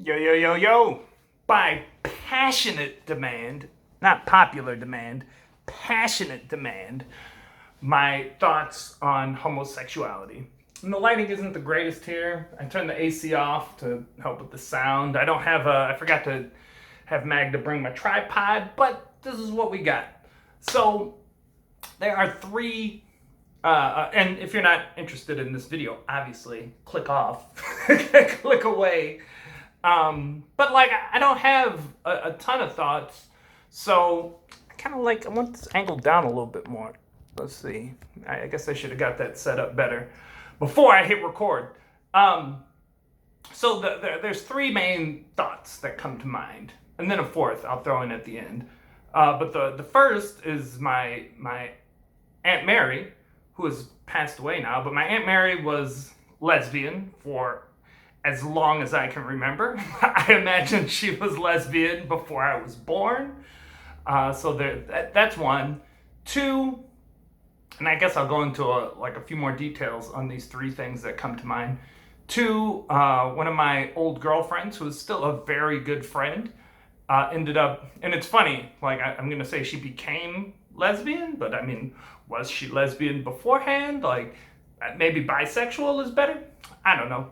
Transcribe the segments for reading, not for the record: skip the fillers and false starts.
Yo, yo, yo, yo. By passionate demand, not popular demand, passionate demand, my thoughts on homosexuality. And the lighting isn't the greatest here. I turned the AC off to help with the sound. I forgot to have Magda bring my tripod, but this is what we got. So, there are three and if you're not interested in this video, obviously, click off, click away. But like, I don't have a ton of thoughts, so I want this angled down a little bit more. Let's see. I guess I should have got that set up better before I hit record. There's three main thoughts that come to mind, and then a fourth I'll throw in at the end. But the first is my Aunt Mary, who has passed away now, but my Aunt Mary was lesbian for as long as I can remember. I imagine she was lesbian before I was born. That's one. Two, and I guess I'll go into a few more details on these three things that come to mind. Two, one of my old girlfriends, who is still a very good friend, ended up, and it's funny, I'm going to say she became lesbian, but I mean, was she lesbian beforehand? Like, maybe bisexual is better? I don't know.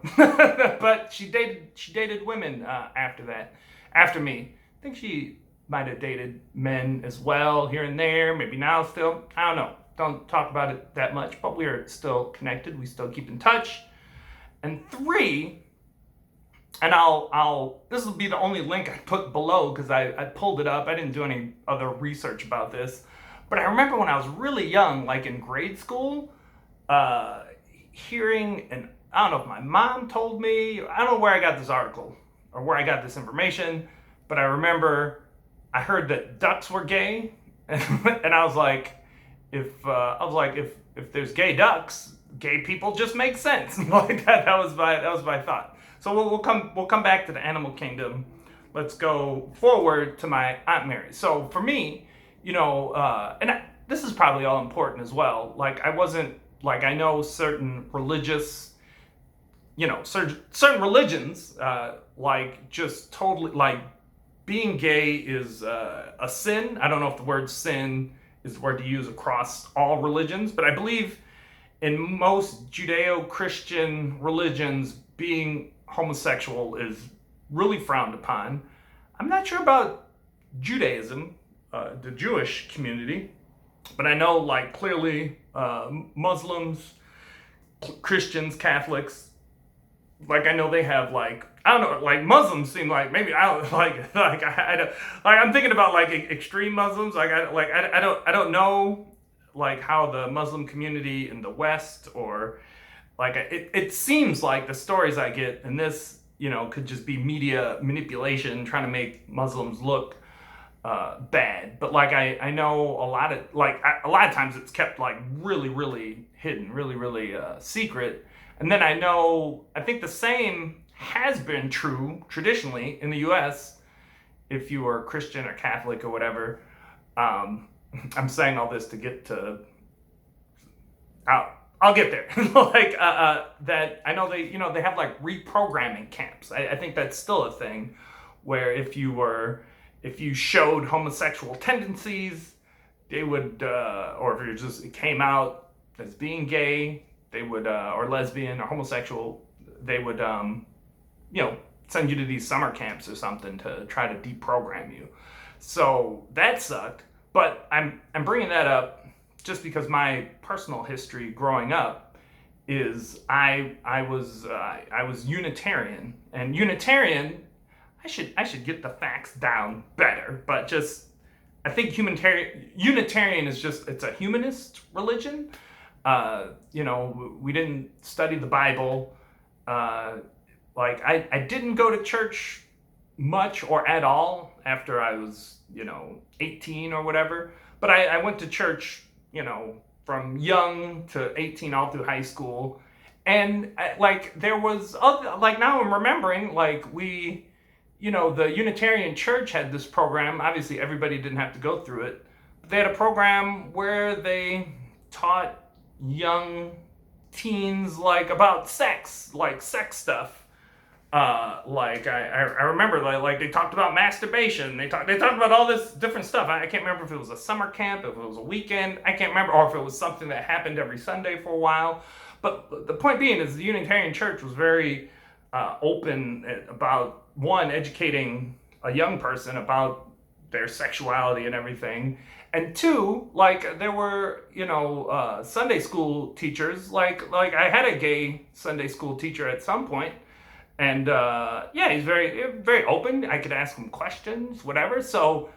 But she dated women after that, after me. I think she might have dated men as well, here and there, maybe now still. I don't know. Don't talk about it that much, but we are still connected. We still keep in touch. And three, and this will be the only link I put below because I pulled it up. I didn't do any other research about this. But I remember when I was really young, like in grade school, hearing, and I don't know if my mom told me, I don't know where I got this article or where I got this information, but I remember I heard that ducks were gay, and I was like, if there's gay ducks, gay people just make sense. Like that was my thought. So we'll come back to the animal kingdom. Let's go forward to my Aunt Mary. So for me, this is probably all important as well. Like I know certain religious, certain religions, just totally, like, being gay is a sin. I don't know if the word sin is the word to use across all religions, but I believe in most Judeo-Christian religions, being homosexual is really frowned upon. I'm not sure about Judaism, the Jewish community, but I know, like, clearly Muslims, Christians, Catholics, like, I know they have, like, I don't know, like, Muslims seem like, maybe I don't I don't, like, I'm thinking about, like, extreme Muslims. I don't know, like, how the Muslim community in the West, or like, it seems like the stories I get, and this, could just be media manipulation trying to make Muslims look bad. But like, I know a lot of times it's kept, like, really, really hidden, really, really secret. And then I think the same has been true traditionally in the US, if you are Christian or Catholic or whatever. I'm saying all this to get to, I'll get there. That I know they have, like, reprogramming camps. I think that's still a thing, where if you showed homosexual tendencies, they would, or if it came out as being gay, they would, or lesbian or homosexual, they would, send you to these summer camps or something to try to deprogram you. So that sucked. But I'm bringing that up just because my personal history growing up is I was Unitarian, and Unitarian, I should get the facts down better, but just, I think Unitarian is just, it's a humanist religion. We didn't study the Bible. I didn't go to church much or at all after I was, 18 or whatever. But I went to church, from young to 18 all through high school. And there was other, now I'm remembering, the Unitarian Church had this program. Obviously everybody didn't have to go through it, but they had a program where they taught young teens, about sex stuff, I remember like they talked about masturbation. They talked about all this different stuff. I can't remember if it was a summer camp, if it was a weekend. I can't remember, or if it was something that happened every Sunday for a while. But the point being is the Unitarian Church was very open about one, educating a young person about their sexuality and everything, and two, like there were Sunday school teachers. Like I had a gay Sunday school teacher at some point, and yeah, he's very open. I could ask him questions, whatever. So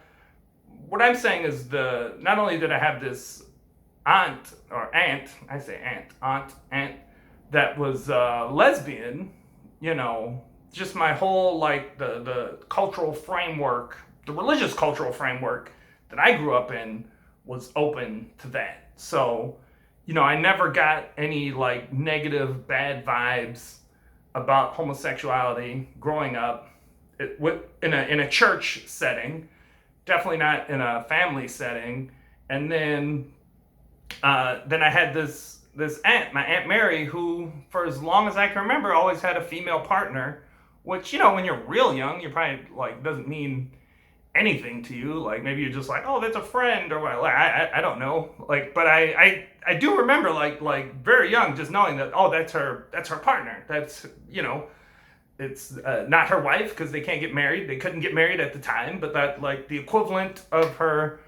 what I'm saying is not only did I have this aunt that was lesbian, just my whole like the cultural framework, the religious cultural framework that I grew up in was open to that. So, I never got any like negative, bad vibes about homosexuality growing up in a church setting, definitely not in a family setting. And then I had this aunt, my Aunt Mary, who for as long as I can remember always had a female partner, which when you're real young, you probably like doesn't mean anything to you. Like maybe you're just like, oh, that's a friend or what. Like, I don't know. Like, but I do remember like very young just knowing that, oh, that's her partner. That's it's not her wife because they can't get married. They couldn't get married at the time, but that like the equivalent of her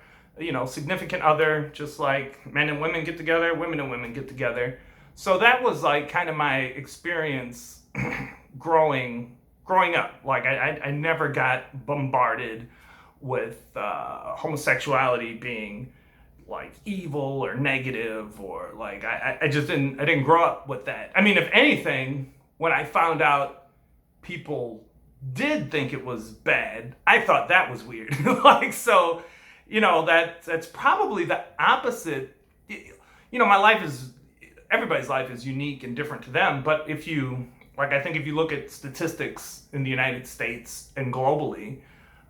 significant other, just like men and women get together, women and women get together. So that was like kind of my experience growing up. Like I never got bombarded with homosexuality being like evil or negative, or like I didn't grow up with that. I mean, if anything, when I found out people did think it was bad, I thought that was weird. Like, so that's probably the opposite. Everybody's life is unique and different to them, but I think if you look at statistics in the United States and globally,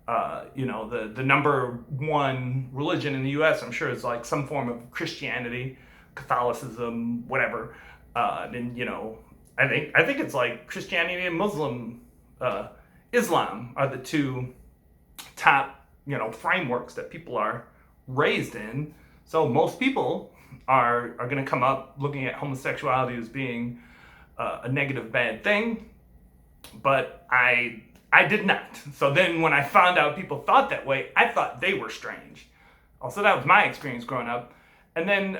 the number one religion in the U.S., I'm sure, is like some form of Christianity, Catholicism, whatever. And I think it's like Christianity and Islam are the two top frameworks that people are raised in. So most people are going to come up looking at homosexuality as being a negative, bad thing, but I did not. So then when I found out people thought that way, I thought they were strange. Also, that was my experience growing up. And then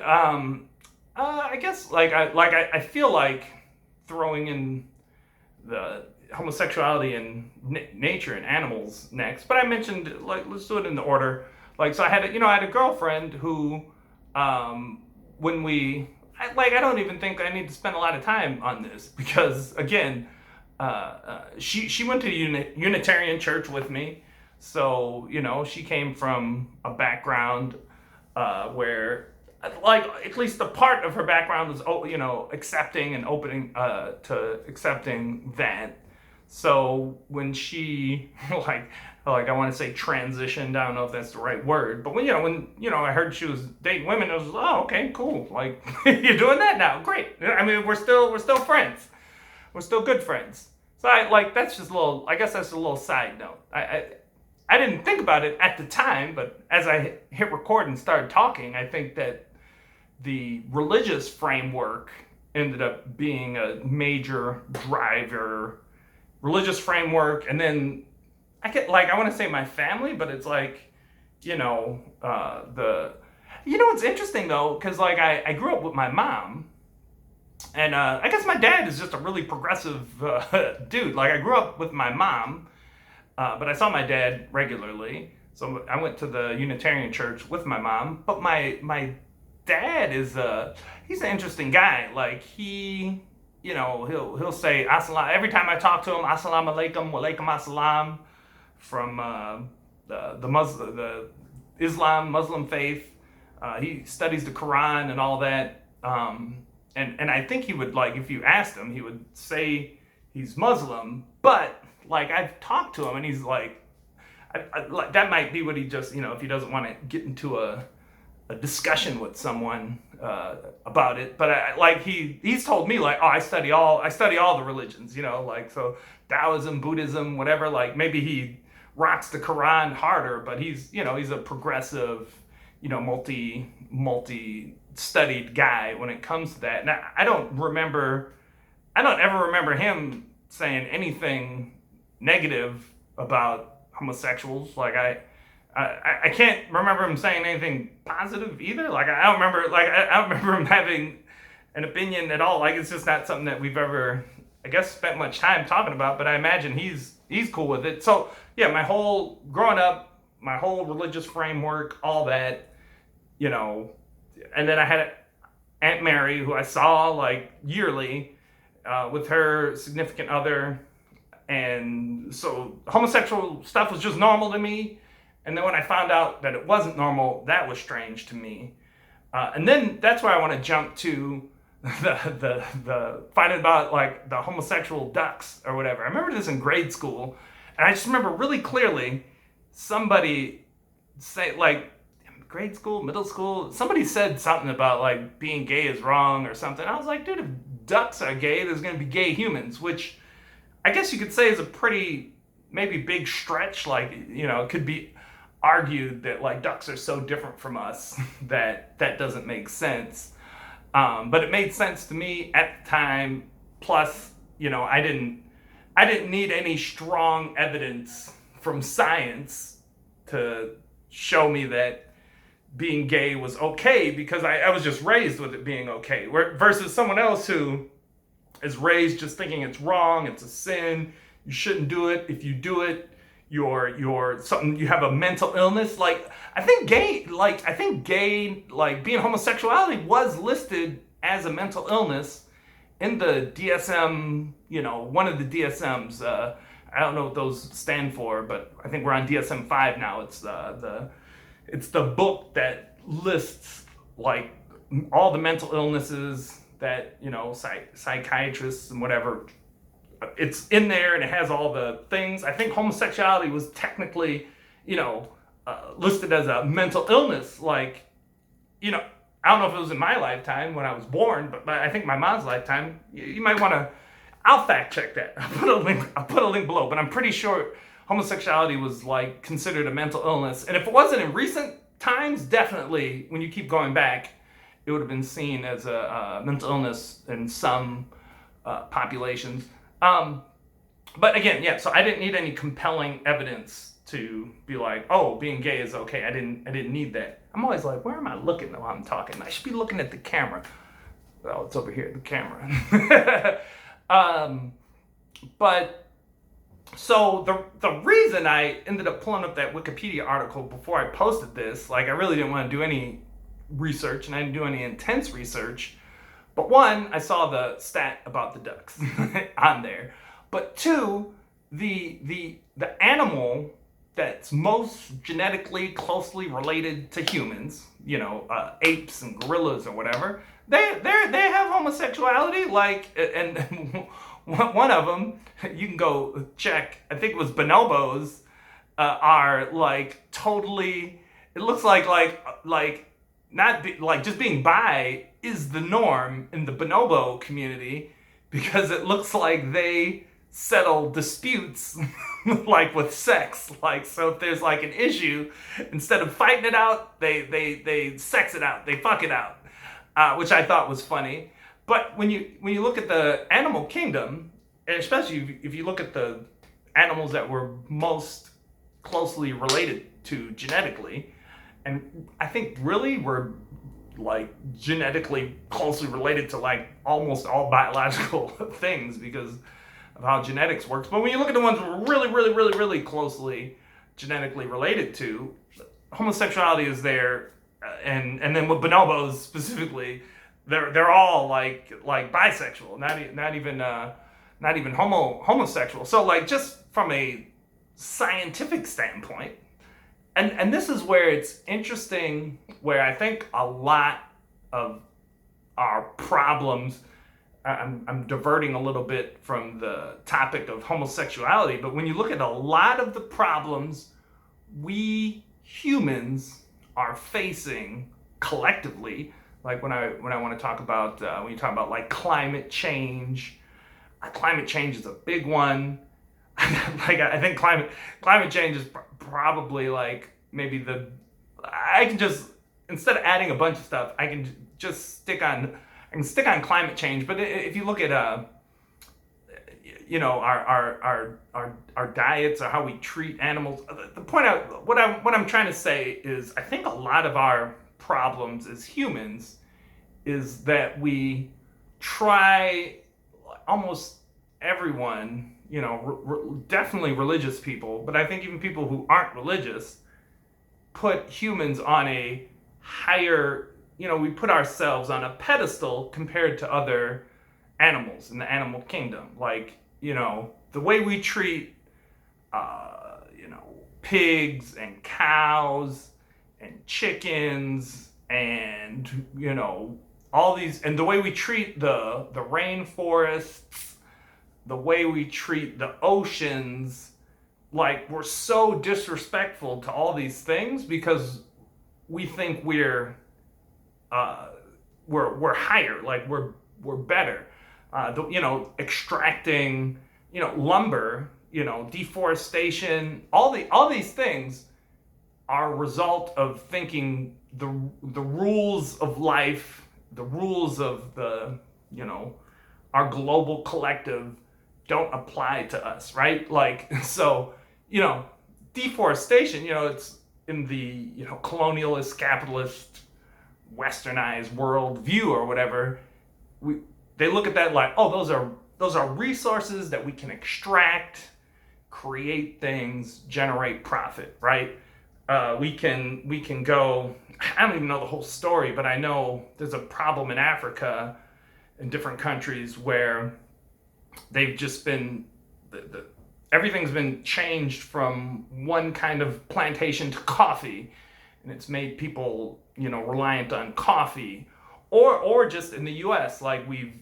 I guess I feel like throwing in the homosexualdy and nature and animals next. But I mentioned, like, let's do it in the order. Like, so I had a girlfriend who I don't even think I need to spend a lot of time on this because, again, she went to Unitarian church with me. So, she came from a background where, like, at least a part of her background was, accepting and opening to accepting that. So when she, like I want to say transitioned, I don't know if that's the right word, but when I heard she was dating women, I was like, oh, okay, cool. Like, you're doing that now, great. I mean, we're still friends. We're still good friends. So that's just I guess that's a little side note. I didn't think about it at the time, but as I hit record and started talking, I think that the religious framework ended up being a major driver. Religious framework, and then I want to say my family, but it's like, what's interesting though, because like I grew up with my mom, and I guess my dad is just a really progressive dude. Like I grew up with my mom, but I saw my dad regularly, so I went to the Unitarian church with my mom. But my dad is he's an interesting guy. Like he'll say assalam every time I talk to him. Assalamu alaikum, wa alaikum assalam, from the Muslim faith. He studies the Quran and all that. And I think he would, like, if you asked him, he would say he's Muslim. But like I've talked to him, and he's like, that might be what he just, if he doesn't want to get into a a discussion with someone about it, but he's told me like, oh, I study all the religions, like, so Taoism, Buddhism, whatever. Like maybe he rocks the Quran harder, but he's a progressive, multi studied guy when it comes to that. And I don't ever remember him saying anything negative about homosexuals. Like I can't remember him saying anything positive either. Like I don't remember him having an opinion at all. Like it's just not something that we've ever, I guess, spent much time talking about. But I imagine he's cool with it. So yeah, my whole growing up, my whole religious framework, all that, and then I had Aunt Mary, who I saw like yearly with her significant other, and so homosexual stuff was just normal to me. And then when I found out that it wasn't normal, that was strange to me. And then that's where I want to jump to the finding about like the homosexual ducks or whatever. I remember this in grade school, and I just remember really clearly somebody say, like, grade school, middle school, somebody said something about like being gay is wrong or something. I was like, dude, if ducks are gay, there's going to be gay humans, which I guess you could say is a pretty maybe big stretch. Like, it could be argued that like ducks are so different from us that doesn't make sense. But it made sense to me at the time. Plus, I didn't need any strong evidence from science to show me that being gay was okay, because I was just raised with it being okay. Versus someone else who is raised just thinking it's wrong, it's a sin, you shouldn't do it. If you do it, you're something, you have a mental illness. Like I think gay, like being homosexuality was listed as a mental illness in the DSM, one of the DSMs. I don't know what those stand for, but I think we're on DSM-5 now. It's the book that lists like all the mental illnesses that psychiatrists and whatever. It's in there, and it has all the things. I think homosexuality was technically, listed as a mental illness. Like, I don't know if it was in my lifetime when I was born, but I think my mom's lifetime. You might want to. I'll fact check that. I'll put a link below. But I'm pretty sure homosexuality was like considered a mental illness, and if it wasn't in recent times, definitely when you keep going back, it would have been seen as a mental illness in some populations. But again, yeah, so I didn't need any compelling evidence to be like, oh, being gay is okay. I didn't need that. I'm always like, where am I looking while I'm talking? I should be looking at the camera. Well, it's over here, the camera. But so the reason I ended up pulling up that Wikipedia article before I posted this, like I really didn't want to do any research, and I didn't do any intense research. But one, I saw the stat about the ducks on there. But two, the animal that's most genetically closely related to humans, apes and gorillas or whatever, they have homosexuality. Like, and one of them, you can go check. I think it was bonobos, are like totally. It looks like not like just being bi is the norm in the bonobo community, because it looks like they settle disputes like with sex. Like, so if there's like an issue, instead of fighting it out, they sex it out, they fuck it out, which I thought was funny. But when you look at the animal kingdom, and especially if you look at the animals that were most closely related to genetically, and I think really were like genetically closely related to like almost all biological things because of how genetics works. But when you look at the ones we're really closely genetically related to, homosexuality is there, and then with bonobos specifically, they're all like bisexual, not even homosexual. So like just from a scientific standpoint. And this is where it's interesting, where I think a lot of our problems, I'm diverting a little bit from the topic of homosexuality, but when you look at a lot of the problems we humans are facing collectively. Like when I want to talk about when you talk about like climate change is a big one. Like I think climate change is probably like maybe I can just, instead of adding a bunch of stuff, I can just stick on climate change. But if you look at our diets or how we treat animals, the point out what I'm trying to say is, I think a lot of our problems as humans is that we try, almost everyone, definitely religious people, but I think even people who aren't religious put humans on a higher, we put ourselves on a pedestal compared to other animals in the animal kingdom. Like, the way we treat, pigs and cows and chickens and, all these, and the way we treat the rainforests, the way we treat the oceans, like we're so disrespectful to all these things because we think we're higher, like we're better. Extracting, lumber, deforestation, all these things are a result of thinking the rules of life, the rules of our global collective don't apply to us, right? Like, so, deforestation, it's in the, colonialist, capitalist, westernized world view or whatever. They look at that like, oh, those are resources that we can extract, create things, generate profit, right? We can go, I don't even know the whole story, but I know there's a problem in Africa, in different countries, where they've just been, everything's been changed from one kind of plantation to coffee, and it's made people, reliant on coffee, or just in the U.S., like we've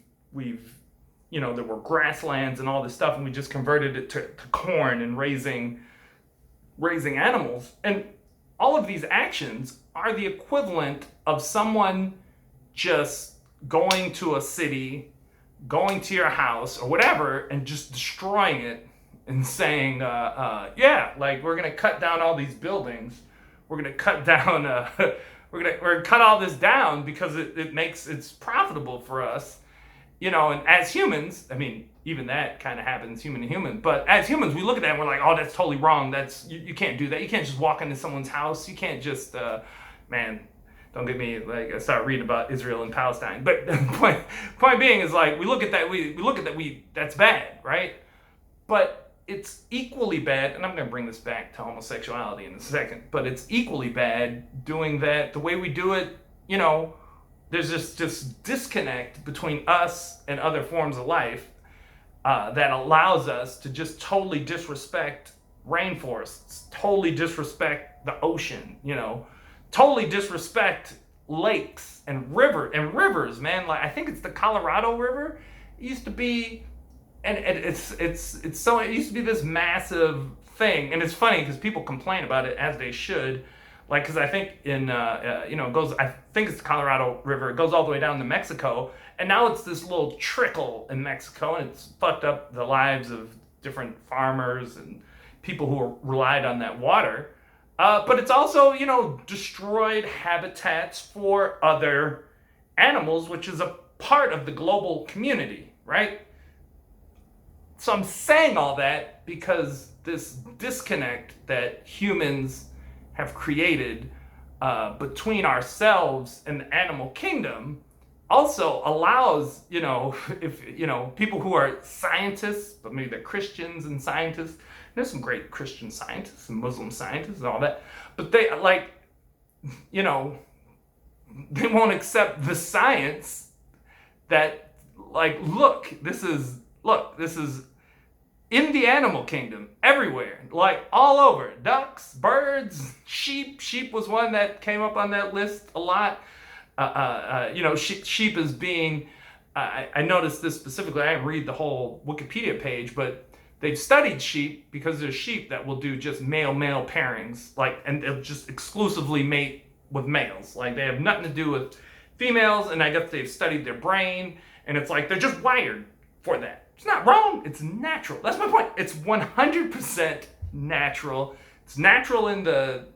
there were grasslands and all this stuff, and we just converted it to corn and raising animals. And all of these actions are the equivalent of someone just going to a city, going to your house or whatever, and just destroying it and saying, like we're gonna cut down all these buildings, we're gonna cut down, we're gonna cut all this down because it's profitable for us, and as humans, I mean, even that kind of happens human to human, but as humans, we look at that and we're like, oh, that's totally wrong. That's you can't do that. You can't just walk into someone's house. You can't just, man. Don't get me like I start reading about Israel and Palestine. But the point being is, like, we look at that, that's bad, right? But it's equally bad, and I'm going to bring this back to homosexuality in a second, but it's equally bad doing that the way we do it. There's this disconnect between us and other forms of life that allows us to just totally disrespect rainforests, totally disrespect the ocean, totally disrespect lakes and rivers, man. Like, I think it's the Colorado River. It used to be, and it used to be this massive thing. And it's funny because people complain about it, as they should. Like, because I think it goes, I think it's the Colorado River. It goes all the way down to Mexico. And now it's this little trickle in Mexico, and it's fucked up the lives of different farmers and people who relied on that water. But it's also, destroyed habitats for other animals, which is a part of the global community, right? So I'm saying all that because this disconnect that humans have created between ourselves and the animal kingdom also allows, if, people who are scientists, but maybe they're Christians and scientists. There's some great Christian scientists and Muslim scientists and all that, but they they won't accept the science that, like, this is in the animal kingdom, everywhere, like all over. Ducks, birds, sheep. Sheep was one that came up on that list a lot. Sheep is being, I noticed this specifically. I didn't read the whole Wikipedia page, but they've studied sheep because there's sheep that will do just male-male pairings, and they'll just exclusively mate with males. Like they have nothing to do with females, and I guess they've studied their brain, and it's like they're just wired for that. It's not wrong. It's natural. That's my point. It's 100% natural. It's natural in the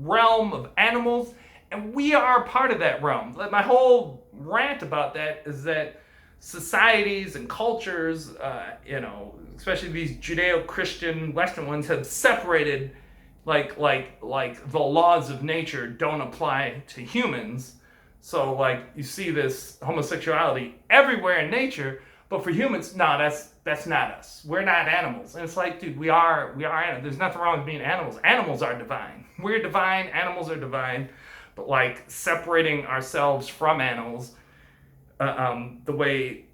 realm of animals, and we are part of that realm. My whole rant about that is that societies and cultures, especially these Judeo-Christian Western ones, have separated, like the laws of nature don't apply to humans. So like you see this homosexuality everywhere in nature, but for humans, no, that's not us. We're not animals. And it's like, dude, we are animals. There's nothing wrong with being animals. Animals are divine. We're divine. Animals are divine. But like separating ourselves from animals, the way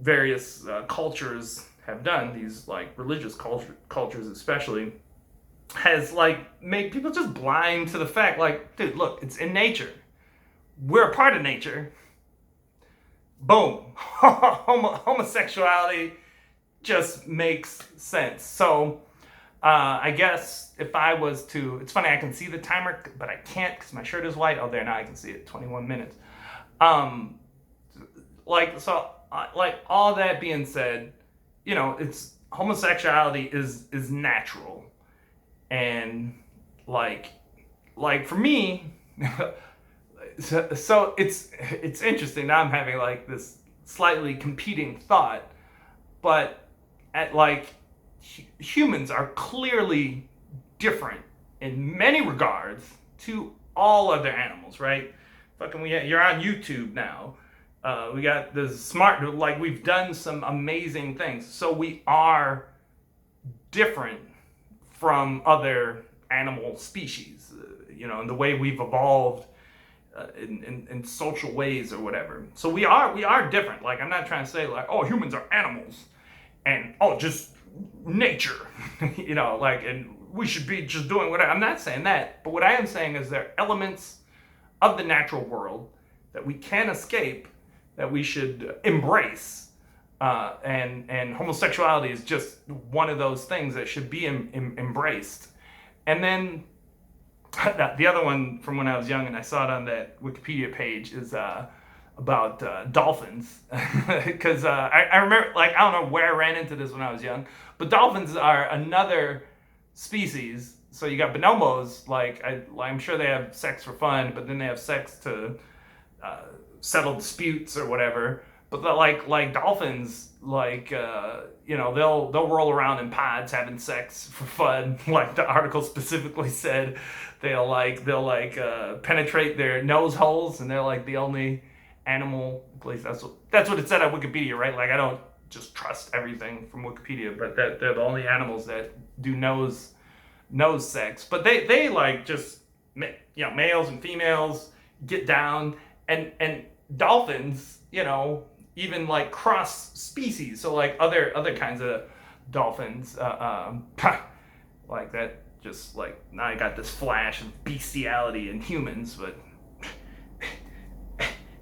various cultures have done, these like religious cultures especially, has like made people just blind to the fact, like, dude, look, it's in nature. We're a part of nature. Boom. Homosexuality just makes sense. So I guess if I was to, it's funny, I can see the timer, but I can't because my shirt is white. Oh, there, now I can see it, 21 minutes. Like all that being said, it's homosexuality is natural. And like for me, so it's interesting. Now I'm having like this slightly competing thought, but humans are clearly different in many regards to all other animals, right? You're on YouTube now. We got this smart, like we've done some amazing things. So we are different from other animal species, in the way we've evolved in social ways or whatever. So we are different. Like I'm not trying to say like, oh, humans are animals and just nature, and we should be just doing whatever. I'm not saying that, but what I am saying is there are elements of the natural world that we can't escape, that we should embrace, and homosexuality is just one of those things that should be embraced. And then the other one from when I was young, and I saw it on that Wikipedia page, is about dolphins. Because I remember, I don't know where I ran into this when I was young, but dolphins are another species. So you got bonobos, I'm sure they have sex for fun, but then they have sex to settle disputes or whatever. But like dolphins, they'll roll around in pods having sex for fun. Like the article specifically said, they'll penetrate their nose holes, and they're like the only animal. At least that's what it said on Wikipedia, right? Like I don't just trust everything from Wikipedia, but that they're the only animals that do nose sex. But they like just males and females get down, and dolphins, even like cross species, so like other kinds of dolphins, like that. Just like now I got this flash of bestiality in humans, but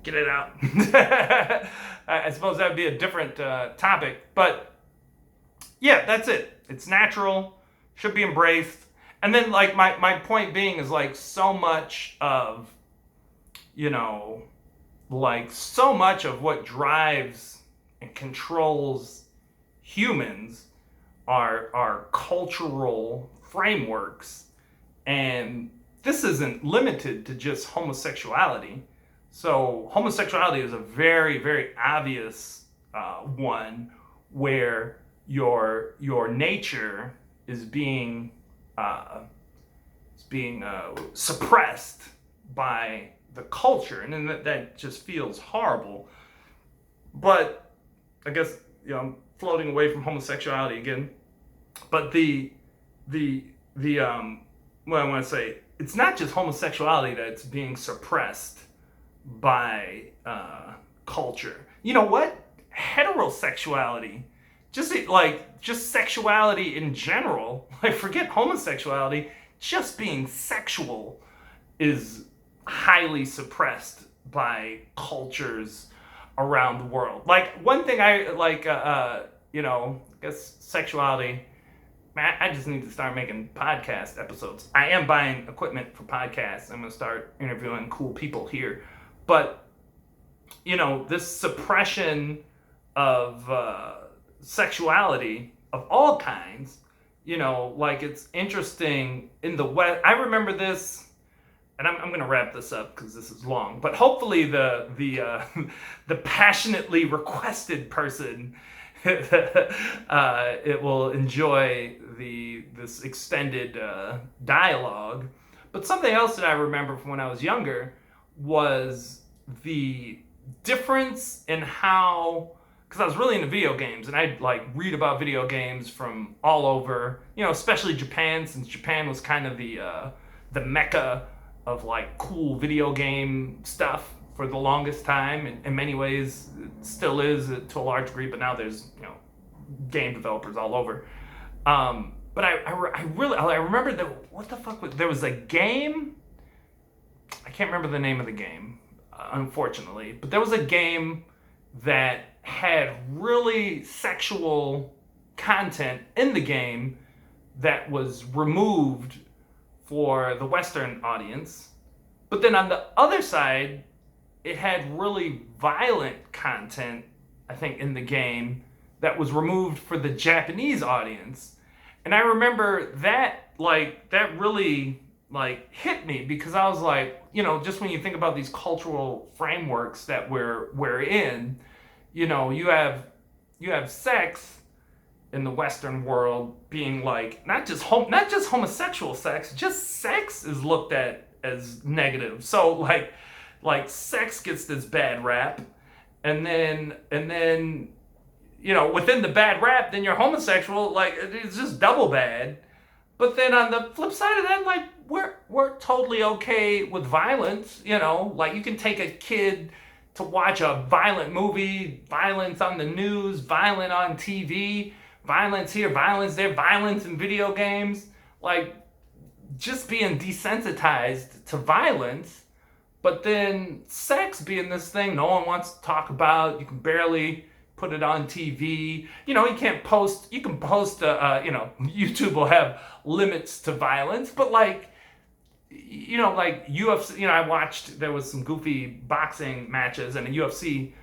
get it out. I suppose that would be a different topic, but yeah, that's it. It's natural, should be embraced. And then like my point being is like so much of so much of what drives and controls humans are cultural frameworks, and this isn't limited to just homosexuality. So homosexuality is a very, very obvious one where your nature is being suppressed by the culture, and then that just feels horrible. But I guess I'm floating away from homosexuality again. But what I want to say, it's not just homosexuality that's being suppressed by culture. You know what? Heterosexuality, just sexuality in general, forget homosexuality, just being sexual is highly suppressed by cultures around the world. Like one thing I guess sexuality man, I just need to start making podcast episodes. I am buying equipment for podcasts. I'm gonna start interviewing cool people here, but this suppression of sexuality of all kinds. Like it's interesting in the West. I remember this, and I'm going to wrap this up because this is long. But hopefully the the passionately requested person it will enjoy this extended dialogue. But something else that I remember from when I was younger was the difference in how, because I was really into video games, and I'd like read about video games from all over, especially Japan, since Japan was kind of the mecca of like cool video game stuff for the longest time. In many ways, it still is to a large degree, but now there's game developers all over. But I remember that, what the fuck was, there was a game, I can't remember the name of the game, unfortunately, but there was a game that had really sexual content in the game that was removed for the Western audience. But then on the other side, it had really violent content, I think, in the game that was removed for the Japanese audience. And I remember that, that really, hit me, because I was like, just when you think about these cultural frameworks that we're in, you have sex in the Western world being like, not just homosexual sex, just sex is looked at as negative. So like sex gets this bad rap, and then within the bad rap, then you're homosexual, like it's just double bad. But then on the flip side of that, like we're totally okay with violence, like you can take a kid to watch a violent movie, violence on the news, violent on TV, violence here, violence there, violence in video games, like just being desensitized to violence. But then sex being this thing no one wants to talk about, you can barely put it on TV. You can post, YouTube will have limits to violence, but like UFC, I watched, there was some goofy boxing matches and a UFC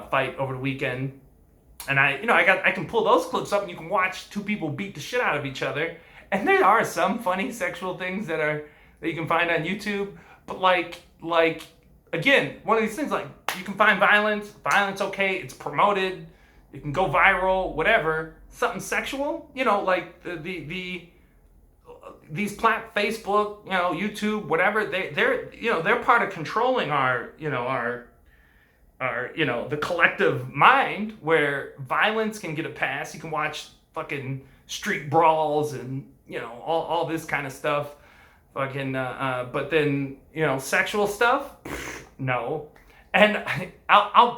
fight over the weekend. And I can pull those clips up and you can watch two people beat the shit out of each other. And there are some funny sexual things that you can find on YouTube. But like again, one of these things, like you can find violence okay, it's promoted, it can go viral, whatever. Something sexual, like these Facebook, YouTube, whatever, they're part of controlling our the collective mind, where violence can get a pass. You can watch fucking street brawls and all this kind of stuff, fucking but then sexual stuff, no. And I'll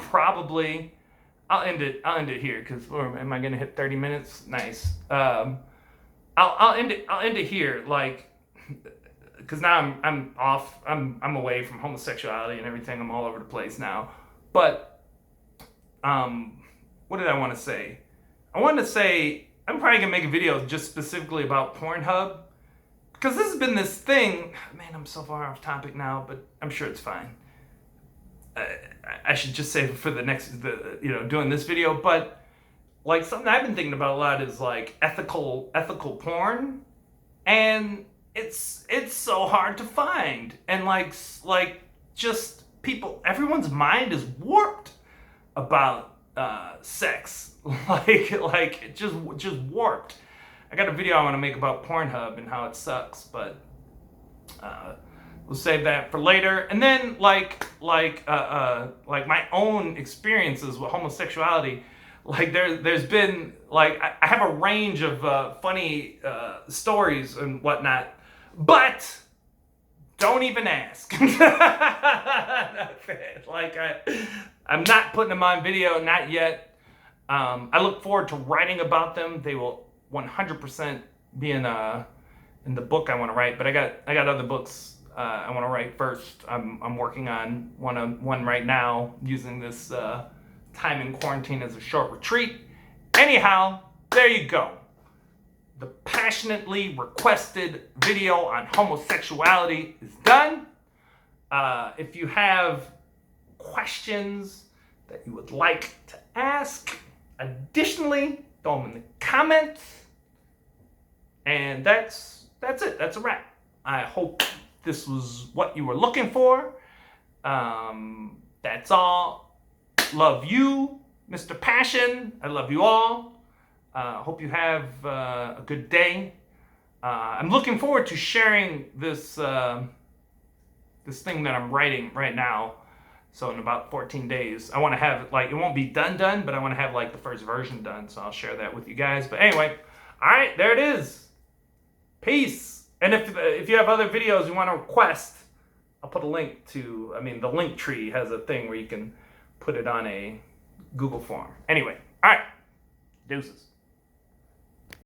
end it here, because am I gonna hit 30 minutes? Nice. I'll end it here, like, because now I'm off. I'm away from homosexuality and everything. I'm all over the place now. But what did I want to say? I wanted to say I'm probably gonna make a video just specifically about Pornhub, because this has been this thing. Man, I'm so far off topic now, but I'm sure it's fine. I should just say for the next, doing this video, but like something I've been thinking about a lot is like ethical porn, and it's so hard to find, and like just people, everyone's mind is warped about sex, like just warped. I got a video I want to make about Pornhub and how it sucks, but we'll save that for later. And then like my own experiences with homosexuality, like there's been, like, I have a range of funny stories and whatnot, but don't even ask. Like I'm not putting them on video, not yet. I look forward to writing about them. They will 100% be in the book I want to write, but I got other books I want to write first. I'm working on one right now, using this time in quarantine as a short retreat. Anyhow, there you go. the passionately requested video on homosexuality is done. If you have questions that you would like to ask, additionally, throw them in the comments. And that's it. That's a wrap. I hope this was what you were looking for. That's all. Love you, Mr. Passion. I love you all. Hope you have a good day. I'm looking forward to sharing this this thing that I'm writing right now. So in about 14 days, I want to have it, like, it won't be done, but I want to have like the first version done. So I'll share that with you guys. But anyway, all right, there it is. Peace. And if you have other videos you want to request, I'll put a link to, the link tree has a thing where you can put it on a Google form. Anyway, all right, deuces.